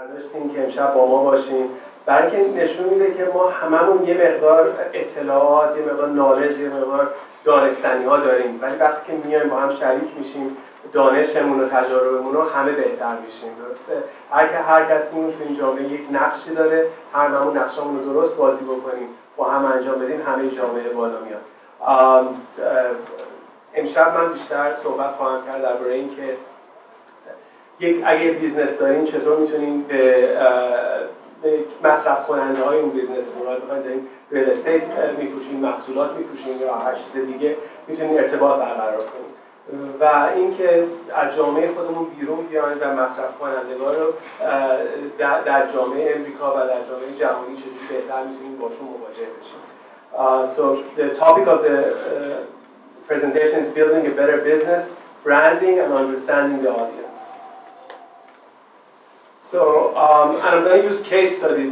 داشتیم که امشب با ما باشیم برای اینکه نشون میده که ما هممون یه مقدار اطلاعات، یه مقدار نالج، یه مقدار دانستنی ها داریم، ولی وقتی که میایم با هم شریک میشیم دانشمون و تجاربمون رو همه بهتر میشیم. درسته؟ هر کسیمون تو این جامعه یک نقشی داره، همون نقشمون رو درست بازی بکنیم، با هم انجام بدیم، همه جامعه بالا میاد. امشب من بیشتر صحبت خواهم کرد درباره اینکه اگه بیزنس دارین چطور میتونین به مصرف کننده های اون بیزنستون رو بخواید دارین ریل استیت میفروشین، محصولات میفروشین یا هر چیز دیگه میتونین ارتباط برقرار کنین و اینکه از جامعه خودمون بیرون بیاین و مصرف کنندگان رو در جامعه امریکا و در جامعه جهانی چجوری بهتر میتونین باشون مواجه بشین. So the topic of the presentation is building a better business, branding and understanding the audience. So, and I'm going to use case studies.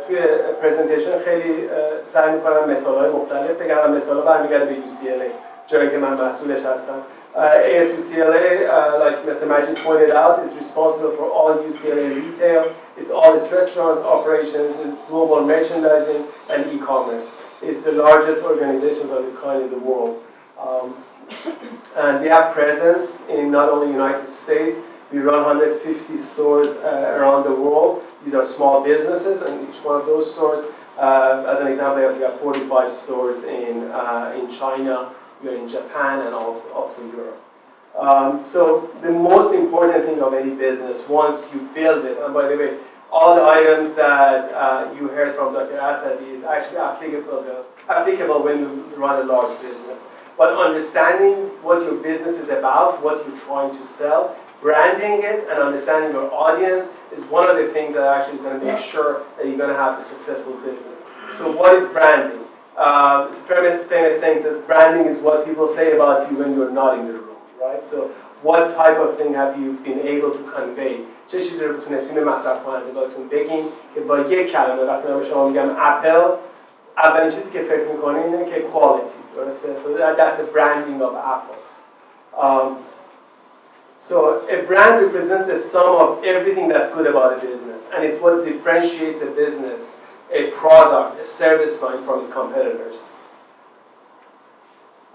توی presentation خیلی سعی می‌کنم مثال‌های مختلف بگم. مثالا برمیگرده به UCLA، جایی که من مسئولش هستم. UCLA, like Mr. Majid pointed out, is responsible for all UCLA retail. It's all its restaurants, operations, global merchandising, and e-commerce. It's the largest organization of its kind in the world. And we have presence in not only the United States. We run 150 stores around the world. These are small businesses, and each one of those stores, as an example, we have 45 stores in China, we are in Japan, and also Europe. So the most important thing of any business, once you build it, and by the way, all the items that you heard from Dr. Asadi is actually applicable when you run a large business. But understanding what your business is about, what you're trying to sell, branding it and understanding your audience is one of the things that actually is going to make sure that you're going to have a successful business. So what is branding? Famous saying says branding is what people say about you when you're not in the room, right? So what type of thing have you been able to convey? چه چیزی رو تونستین به مصرف کنندگانتون بگین که با یک کلمه وقتی من به شما میگم اپل، اولین چیزی که فکر میکنین اینه که quality، درسته؟ So that's the branding of Apple. So a brand represents the sum of everything that's good about a business, and it's what differentiates a business, a product, a service line from its competitors.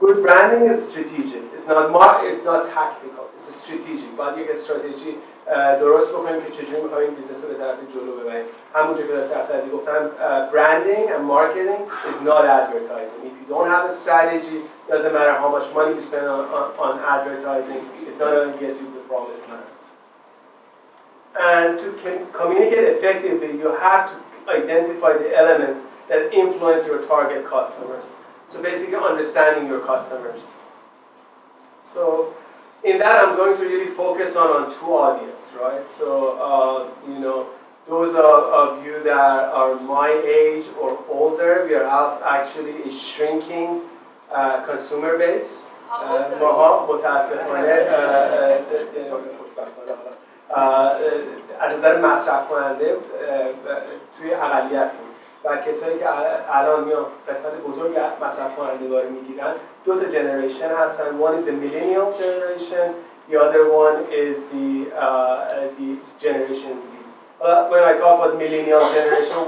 Good branding is strategic. It's not tactical. It's a strategic. باید یک استراتژی درست بکنیم که چجوری می‌خوایم این بیزنس رو به طرف جلو ببریم. همونجوری که دکتر اسدی گفتن branding and marketing is not advertising. If you don't have a strategy, doesn't matter how much money you spend on advertising, it's not going to get you the promised land. And to communicate effectively, you have to identify the elements that influence your target customers. So basically understanding your customers. So in that I'm going to really focus on two audiences, right? So, those of you that are my age or older, we are actually a shrinking consumer base. ماها متاسفانه از نظر مصرف کننده توی اقلیتیم و کسایی که الان میان قسمت بزرگ مصرف کنندگان رو میگیرن دو تا جنریشن هستن. One is the millennial generation, the other one is the generation Z. When I talk about millennial generation,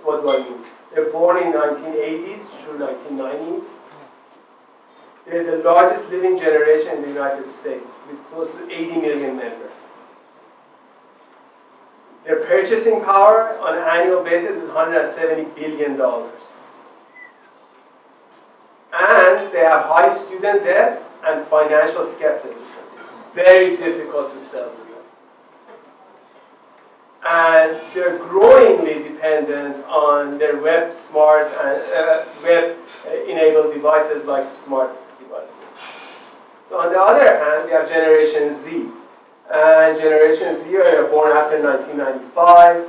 what do I mean? They're born in 1980s through 1990s. They're the largest living generation in the United States with close to 80 million members. Their purchasing power on an annual basis is $170 billion. And they have high student debt and financial skepticism. It's very difficult to sell to them. And they're growingly dependent on their web-smart and web-enabled devices like smart devices. So on the other hand, we have Generation Z. And Generation Z are born after 1995.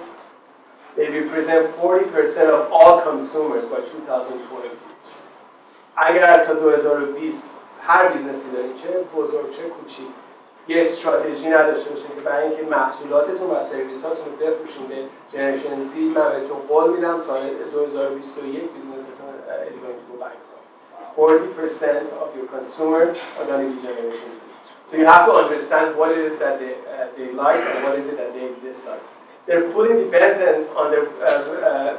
They represent 40% of all consumers by 2020. اگر تا 2020 هر بیزنسی دارید چه بزرگ چه کوچیک یه استراتژی نداشته باشین که برای اینکه محصولاتتون و سرویساتون رو بفروشین به جنریشن Z، من بهتون قول میدم سال 2021 بیزنستون is going to go bankrupt. 40% of your consumers are going to be Generation Z. So you have to understand what it is that they like and what is it that they dislike. they're fully dependent on the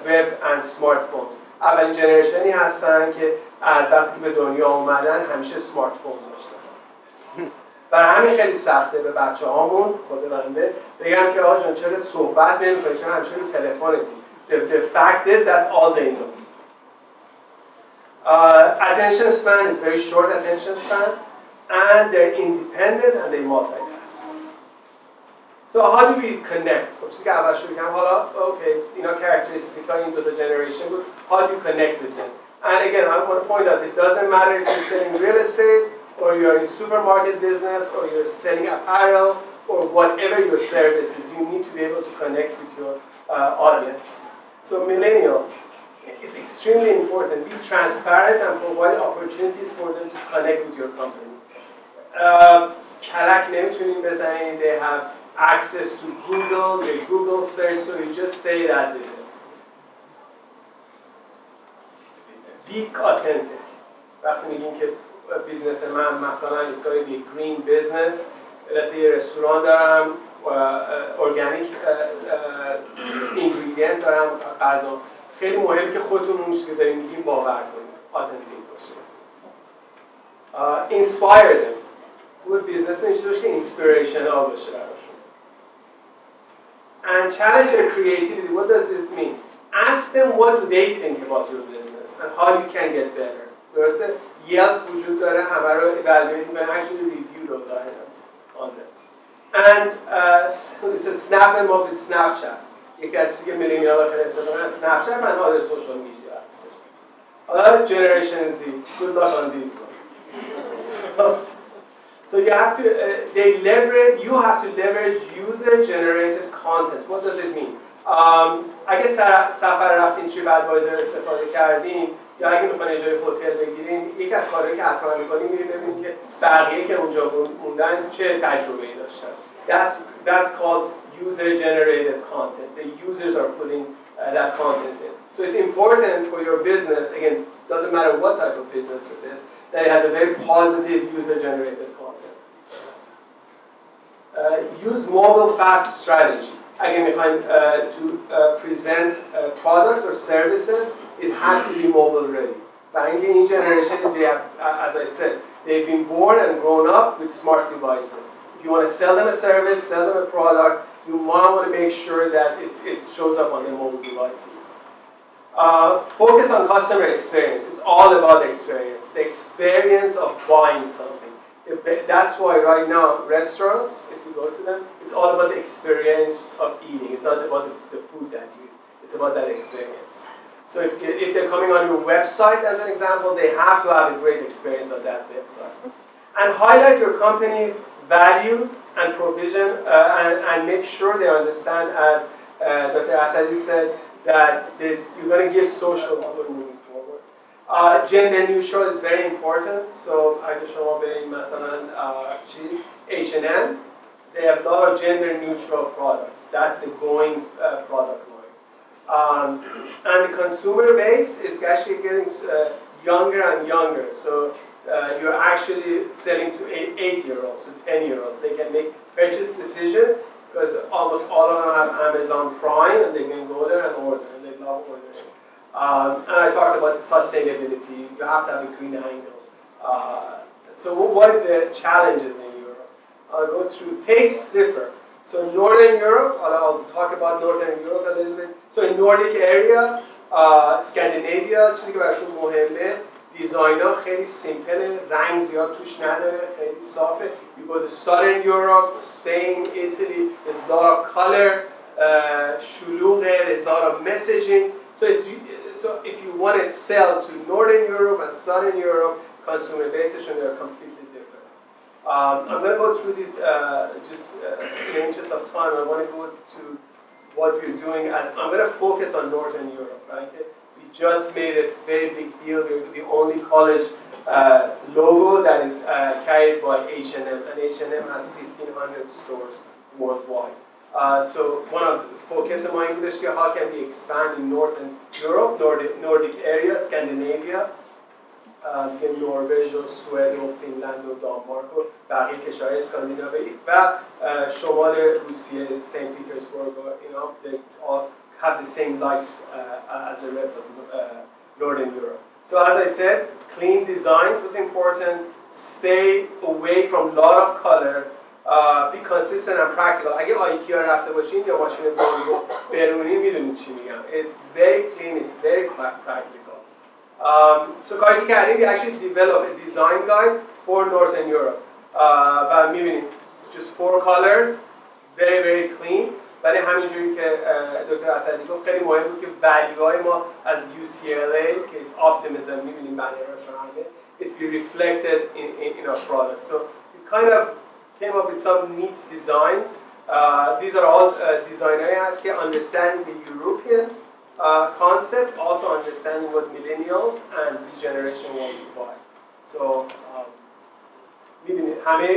web and smartphones. اولین جنریشنی هستن که از وقتی به دنیا اومدن همیشه سمارت فون داشتن. برای همین خیلی سخته به بچه‌هامون خود بنده بگم که آقا جون چرا صحبت نمی‌کنی، چرا همیشه رو تلفنتی. The fact is that's all they know. Attention span is very short attention span, and they're independent and they multitask. So how do we connect? خب چیزی که اول شروع کردم حالا okay اینا characteristic های این دو تا generation بود. How do you connect with them? And again I want to point out it doesn't matter if you're selling real estate or you're in supermarket business or you're selling apparel or whatever your service is, you need to be able to connect with your audience. So millennials, it's extremely important. Be transparent and provide opportunities for them to connect with your company. کلک نمیتونین بزنین. They have access to Google, they Google search, so you just say it as it is. Be authentic. وقتی میگین که بیزنس من مثلا is going to be a green business، مثلا یه رستوران دارم، ارگانیک اینگریدینت دارم، غذا، خیلی مهمه که خودتون اون چیزی که دارین میگین باور کنید، آتنتیک باشه. Inspire them. بود بیزنس این چیزی باشه که inspirational باشه براشون. And challenge their creativity. What does this mean? Ask them what do they think about your business and how you can get better. درسته؟ Yelp وجود داره، همه رو evaluate می‌کنه، actually review those items on them. And it's a snap them up with Snapchat. یکی از چیزی که میلیونیرها خیلی استفاده از Snapchat و other social media هستش. حالا Generation Z, good luck on these ones. So you have to, you have to leverage user-generated content. What does it mean? اگه سفر رفتین تریپ ادوایزر استفاده کردین یا اگه میخواین یه جای هتل بگیرین، یکی از کارهایی که حتما میکنین میرین ببینین که بقیه که اونجا موندن چه تجربه‌ای داشتن. That's called user-generated content. The users are putting that content in. So it's important for your business, again, doesn't matter what type of business it is, that it has a very positive user-generated content. Use mobile fast strategy. Again, میخواین to present products or services, it has to be mobile ready. برای اینکه این generation, they have, as I said, they've been born and grown up with smart devices. If you want to sell them a service, sell them a product, you might want to make sure that it shows up on their mobile devices. Focus on customer experience. It's all about experience. The experience of buying something. That's why right now restaurants, if you go to them, it's all about the experience of eating. It's not about the food that you eat. It's about that experience. So if they're coming on your website, as an example, they have to have a great experience on that website. And highlight your company's values and provision, and make sure they understand, as Dr. Asadi said, that you're going to give social moving forward. Gender neutral is very important. So اگه شما برین مثلا H&M, they have a lot of gender neutral products. That's the going product line. And the consumer base is actually getting younger and younger. So you're actually selling to 8-year-olds, to 10-year-olds. They can make purchase decisions because almost all of them have Amazon Prime and they can go there and order, and they love ordering. And I talked about sustainability. You have to have a green angle. So what is the challenges in Europe? I'll go through. Tastes differ. So in Northern Europe, I'll talk about Northern Europe a little bit. So in Nordic area, Scandinavia, چیزی که براشون مهمه، دیزاینا خیلی سیمپله، رنگ زیاد توش نداره، خیلی صافه. You go to Southern Europe, Spain, Italy, there's a lot of color, شلوغه, there's a lot of messaging. So if you want to sell to Northern Europe and Southern Europe, consumer bases are completely different. I'm going to go through this in the interest of time. I want to go to what we're doing. I'm going to focus on Northern Europe. Right? We just made a very big deal. We're the only college logo that is carried by H&M, and H&M has 1,500 stores worldwide. So one of the focus of my English here, how can we expand in Northern Europe, Nordic area, Scandinavia, دیگه نروژ و سوئد و فنلند و دانمارک و بقیه کشورهای اسکاندیناویایی و شمال روسیه سنت پیترزبورگ و اینا they all have the same likes as the rest of Northern Europe. So as I said, clean designs was important. Stay away from a lot of color. Be consistent and practical. اگه آیکیا رفته باشین یا ماشین برونی میدونید چی میگم. It's very clean, it's very practical. So کاری که کردیم we actually developed a design guide for Northern Europe. و میبینید just 4 colors, very very clean. ولی همینجوری که دکتر اسدی گفت خیلی مهم بود که ولیوهای ما از UCLA که is optimism میبینیم بنرشون همه it's be reflected in our product. So we kind of came up with some neat designs. These are all designers هست که understanding the European concept, also understanding what millennials and Z generation want to buy. So میبینید همه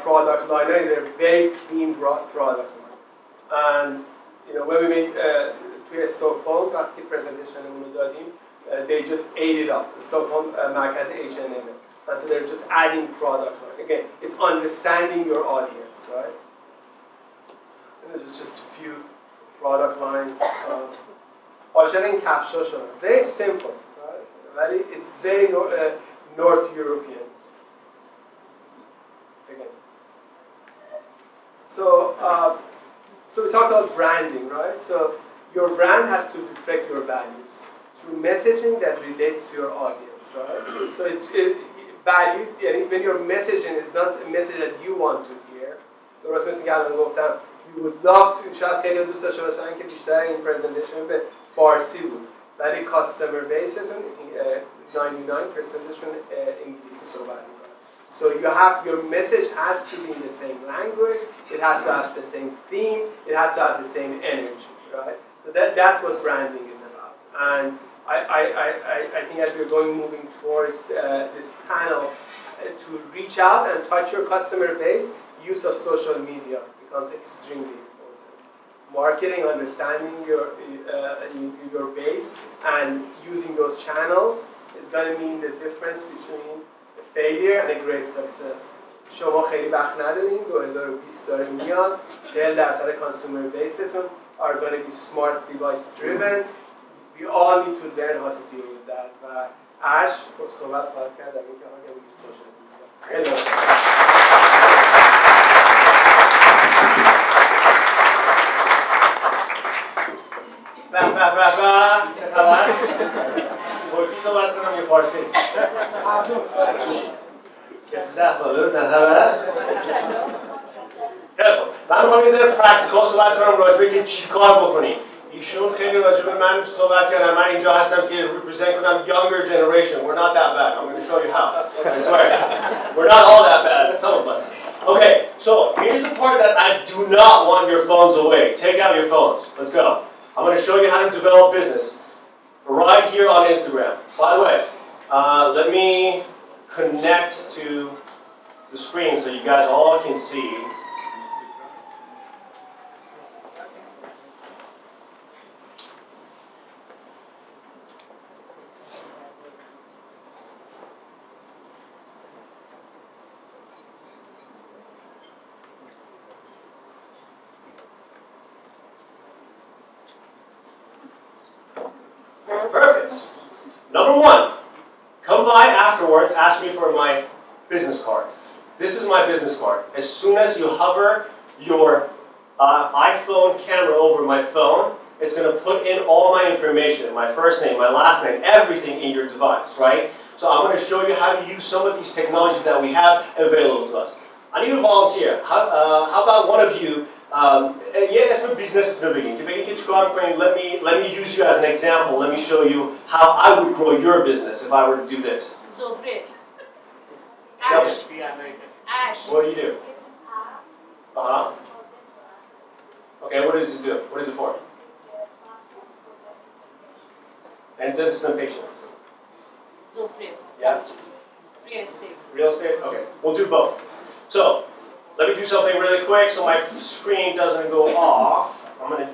product line they're very clean product line. And you know when we made توی Stockholm وقتی presentationمون رو دادیم they just ate it up. Stockholm مرکز H&M. And so they're just adding product line. Again, it's understanding your audience, right? And there's just a few product lines. عاشق این کفشا شدن. Very simple, right? Very, it's very North European. Again. So we talked about branding, right? So your brand has to reflect your values through messaging that relates to your audience, right? So value, when your messaging is not a message that you want to hear. درست مثل که الان گفتم you would love to شاید خیلی دوست داشته باشن که بیشتر این پرزنتیشن به فارسی بود ولی کاستمر بیستون 99%شون انگلیسی صحبت میکنن. So your message has to be in the same language, it has to have the same theme, it has to have the same energy, right? So that's what branding is about. And I think as we're moving towards this panel, to reach out and touch your customer base, use of social media becomes extremely important. Marketing, understanding your base and using those channels is going to mean the difference between a failure and a great success. شما خیلی وقت ندارین 2020 داره میاد 40% کانسومر بیستون are going to be smart device driven. We all need to learn how to deal with that. و اش صحبت خواهد کرد این که آگه بگیر سوشال میدیا. چه خبر؟ ترکی صحبت کنم یا فارسی؟ ده خالص نه خبره؟ خیلی خوب من میخوام یه ذره پرکتیکال صحبت کنم راجبه که چی کار بکنیم. ایشون خیلی راجبه من صحبت کردن من اینجا هستم که represent کنم younger generation. We're not that bad. I'm going to show you how. I swear. We're not all that bad, some of us. Okay, so here's the part that I do not want your phones away. Take out your phones. Let's go. I'm going to show you how to develop business right here on Instagram. By the way, let me connect to the screen so you guys all can see. Perfect. Number one, come by afterwards, ask me for my business card. This is my business card. As soon as you hover your iPhone camera over my phone, it's going to put in all my information, my first name, my last name, everything in your device, right? So I'm going to show you how to use some of these technologies that we have available to us. I need a volunteer. How about one of you? Yeah, اسم بیزنستون رو بگین که بگین که چیکار کنین. Let me use you as an example. Let me show you how I would grow your business if I were to do this. Sobhe. Ash. Ash. What do you do? Okay, what does it do? What is it for? And dentist and patients. Sobhe. Yeah. Real estate. Real estate? Okay, we'll do both. So, let me do something really quick so my screen doesn't go off. I'm going to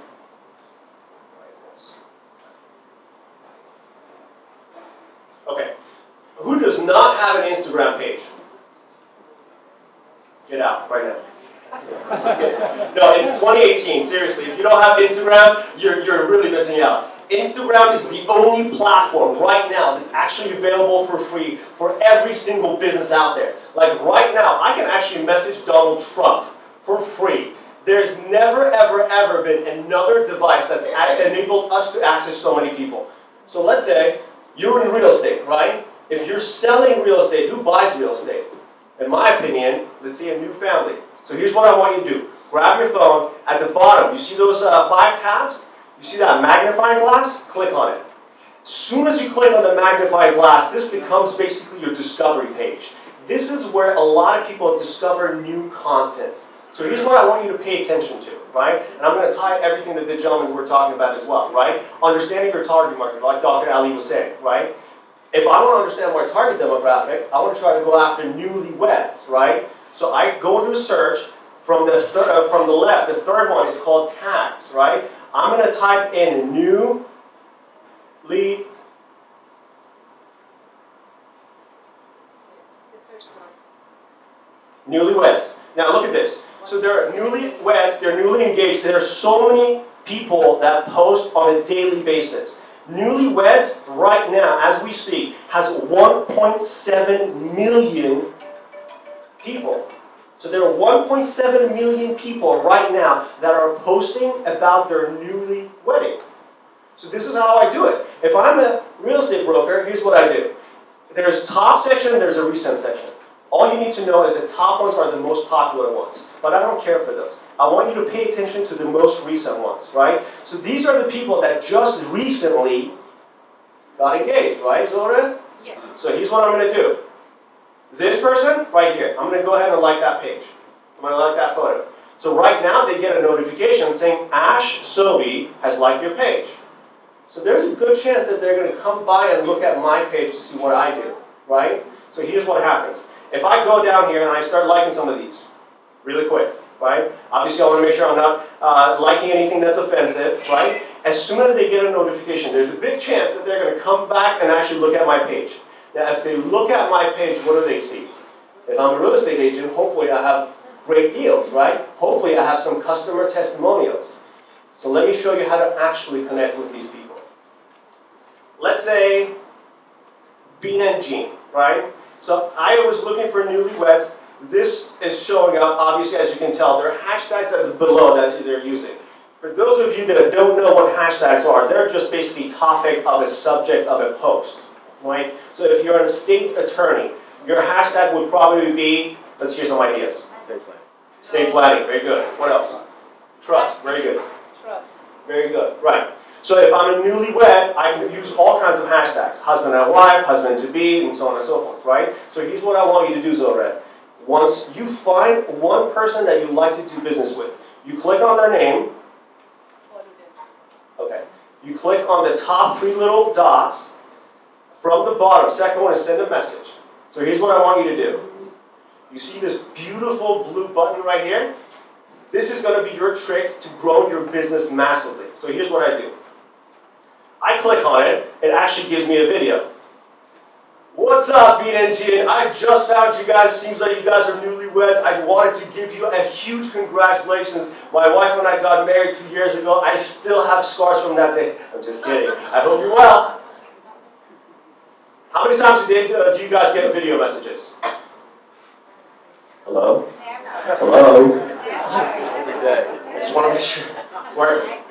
Okay. Instagram page? Get out right now. Just kidding. No, it's 2018, seriously. If you don't have Instagram, you're really missing out. Instagram is the only platform right now that's actually available for free for every single business out there. Like right now, I can actually message Donald Trump for free. There's never, ever, ever been another device that's enabled us to access so many people. So let's say you're in real estate, right? If you're selling real estate, who buys real estate? In my opinion, let's say a new family. So here's what I want you to do. Grab your phone. At the bottom, you see those 5 tabs? You see that magnifying glass? Click on it. As soon as you click on the magnifying glass, this becomes basically your discovery page. This is where a lot of people discover new content. So here's what I want you to pay attention to, right? And I'm going to tie everything that the gentlemen were talking about as well, right? Understanding your target market, like Dr. Ali was saying, right? If I want to understand my target demographic, I want to try to go after newlyweds, right? So I go to a search from the left. The third one is called tags, right? I'm going to type in newly. The first one. Newlyweds. Now look at this. So there are newlyweds, they're newly engaged. There are so many people that post on a daily basis. Newlyweds, right now, as we speak, has 1.7 million people. So there are 1.7 million people right now that are posting about their newly wedding. So this is how I do it. If I'm a real estate broker, here's what I do. There's top section, there's a recent section. All you need to know is the top ones are the most popular ones. But I don't care for those. I want you to pay attention to the most recent ones, right? So these are the people that just recently got engaged, right, Zora? Yes. So here's what I'm going to do. This person, right here, I'm going to go ahead and like that page. I'm going to like that photo. So right now, they get a notification saying, Ash Sobhe has liked your page. So there's a good chance that they're going to come by and look at my page to see what I do, right? So here's what happens. If I go down here and I start liking some of these, really quick, right? Obviously, I want to make sure I'm not liking anything that's offensive, right? As soon as they get a notification, there's a big chance that they're going to come back and actually look at my page. Now, if they look at my page, what do they see? If I'm a real estate agent, hopefully I have great deals, right? Hopefully I have some customer testimonials. So let me show you how to actually connect with these people. Let's say Bean and Jean, right? So I was looking for newlyweds. This is showing up, obviously, as you can tell. There are hashtags that are below that they're using. For those of you that don't know what hashtags are, they're just basically topic of a subject of a post, right? So if you're an estate attorney, your hashtag would probably be, let's hear some ideas. Estate planning. Estate planning, very good. What else? Trust, very good. Trust. Very good, right. So if I'm a newlywed, I can use all kinds of hashtags. Husband and wife, husband to be, and so on and so forth, right? So here's what I want you to do, Zohred. Once you find one person that you like to do business with, you click on their name. Okay. You click on the top 3 little dots. From the bottom, second one is send a message. So here's what I want you to do. You see this beautiful blue button right here? This is going to be your trick to grow your business massively. So here's what I do. I click on it, it actually gives me a video. What's up, Bean and Jean? I just found you guys. Seems like you guys are newlyweds. I wanted to give you a huge congratulations. My wife and I got married 2 years ago. I still have scars from that day. I'm just kidding. I hope you're well. How many times a day do you guys get video messages? Hello? Hello? Every day. I just want to make sure it's working.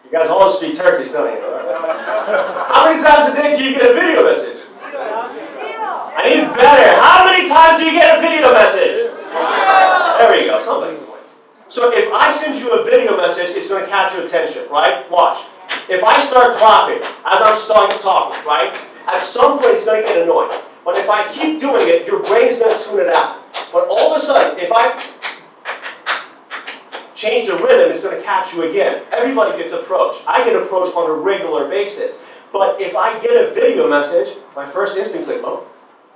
You guys all speak Turkish, don't you? How many times a day do you get a video message? I need it better. How many times do you get a video message? There we go. Somebody's winning. So if I send you a video message, it's going to catch your attention, right? Watch. If I start clapping as I'm starting talking, right? At some point, it's going to get annoying. But if I keep doing it, your brain is going to tune it out. But all of a sudden, if I change the rhythm, it's going to catch you again. Everybody gets approached. I get approached on a regular basis. But if I get a video message, my first instinct is like, oh,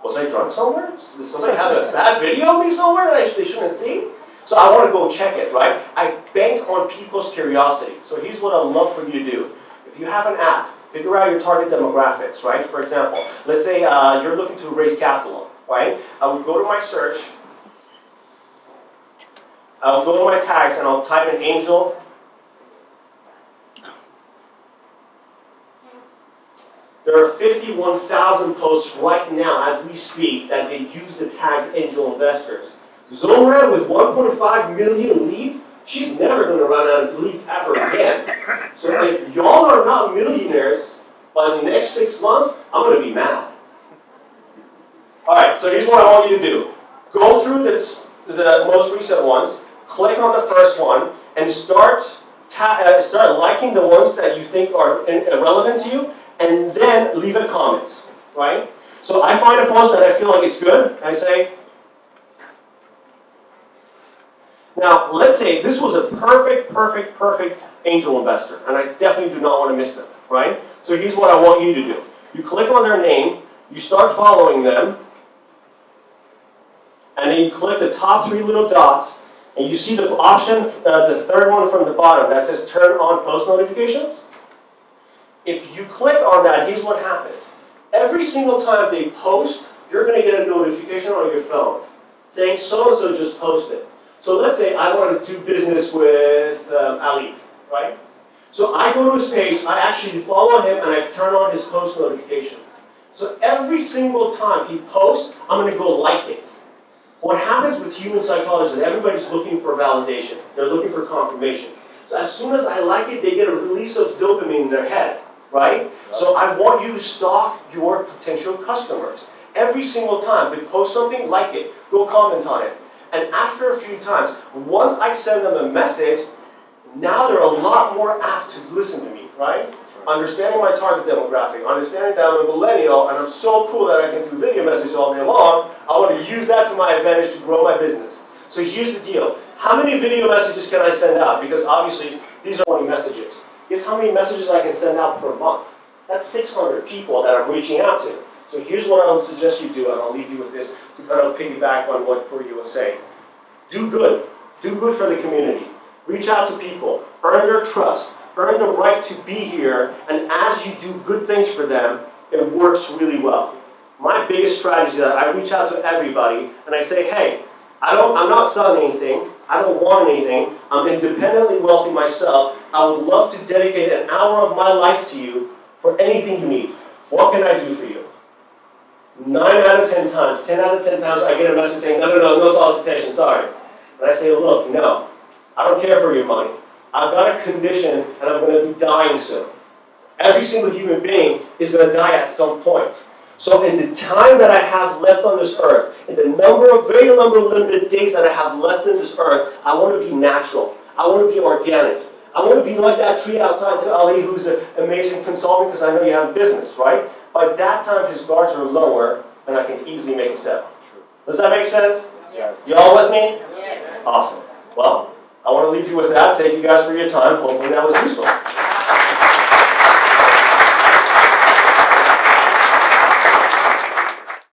was I drunk somewhere? Did somebody have a bad video of me somewhere that they shouldn't see? So I want to go check it, right? I bank on people's curiosity. So here's what I'd love for you to do. If you have an app, figure out your target demographics, right? For example, let's say you're looking to raise capital. right? I would go to my search, I'll go to my tags and I'll type in angel. There are 51,000 posts right now as we speak that they use the tag angel investors. Zohran with 1.5 million leads, she's never going to run out of leads ever again. So if y'all are not millionaires by the next 6 months, I'm going to be mad. Alright, so here's what I want you to do. Go through the most recent ones, click on the first one, and start liking the ones that you think are relevant to you, and then leave a comment, right? So I find a post that I feel like it's good, and I say, now let's say this was a perfect angel investor, and I definitely do not want to miss them, right? So here's what I want you to do. You click on their name, you start following them, and then you click the top 3 little dots, and you see the option, the third one from the bottom that says turn on post notifications. If you click on that, here's what happens. Every single time they post, you're going to get a notification on your phone saying so-and-so just posted. So let's say I want to do business with Ali, right? So I go to his page, I actually follow him, and I turn on his post notifications. So every single time he posts, I'm going to go like it. What happens with human psychology is everybody's looking for validation. They're looking for confirmation. So as soon as I like it, they get a release of dopamine in their head, right? So I want you to stalk your potential customers. Every single time they post something, like it, go comment on it. And after a few times, once I send them a message, now they're a lot more apt to listen to me, right? Understanding my target demographic, understanding that I'm a millennial and I'm so cool that I can do video messages all day long, I want to use that to my advantage to grow my business. So here's the deal. How many video messages can I send out? Because obviously, these are 20 messages. Guess how many messages I can send out per month? That's 600 people that I'm reaching out to. So here's what I would suggest you do, and I'll leave you with this to kind of piggyback on what Pouria was saying. Do good. Do good for the community. Reach out to people. Earn their trust. Earn the right to be here, and as you do good things for them, it works really well. My biggest strategy is that I reach out to everybody, and I say, hey, I'm not selling anything. I don't want anything. I'm independently wealthy myself. I would love to dedicate an hour of my life to you for anything you need. What can I do for you? 9 out of 10 times, 10 out of 10 times, I get a message saying, no solicitation, sorry. And I say, look, no, I don't care for your money. I've got a condition, and I'm going to be dying soon. Every single human being is going to die at some point. So in the time that I have left on this earth, in the very limited days that I have left on this earth, I want to be natural. I want to be organic. I want to be like that tree outside to Ali who's an amazing consultant, because I know you have a business, right? By that time, his guards are lower, and I can easily make a sale. Does that make sense? Yes. You all with me? Yes. Awesome. Well, I want to leave you with that. Thank you guys for your time. Hopefully that was useful.